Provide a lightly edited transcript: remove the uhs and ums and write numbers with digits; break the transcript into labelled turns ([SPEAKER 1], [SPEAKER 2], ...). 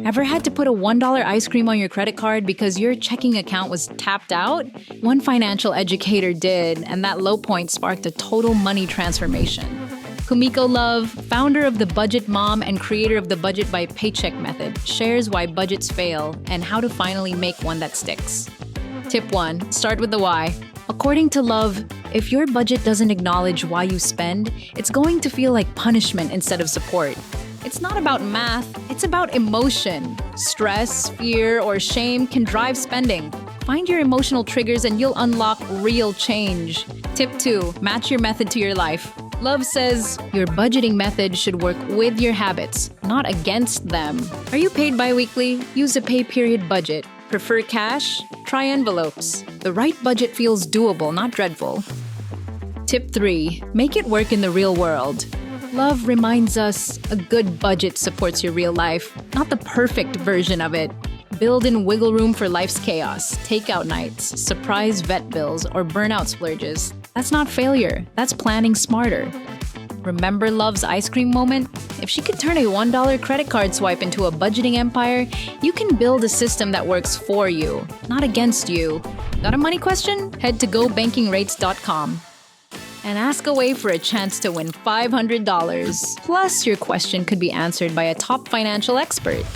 [SPEAKER 1] Ever had to put a $1 ice cream on your credit card because your checking account was tapped out? One financial educator did, and that low point sparked a total money transformation. Kumiko Love, founder of The Budget Mom and creator of the Budget by Paycheck method, shares why budgets fail and how to finally make one that sticks. Tip 1. Start with the why. According to Love, if your budget doesn't acknowledge why you spend, it's going to feel like punishment instead of support. It's not about math, it's about emotion. Stress, fear, or shame can drive spending. Find your emotional triggers and you'll unlock real change. Tip 2. Match your method to your life. Love says your budgeting method should work with your habits, not against them. Are you paid bi-weekly? Use a pay period budget. Prefer cash? Try envelopes. The right budget feels doable, not dreadful. Tip 3. Make it work in the real world. Love reminds us a good budget supports your real life, not the perfect version of it. Build in wiggle room for life's chaos, takeout nights, surprise vet bills, or burnout splurges. That's not failure, that's planning smarter. Remember Love's ice cream moment? If she could turn a $1 credit card swipe into a budgeting empire, you can build a system that works for you, not against you. Got a money question? Head to gobankingrates.com and ask away for a chance to win $500. Plus, your question could be answered by a top financial expert.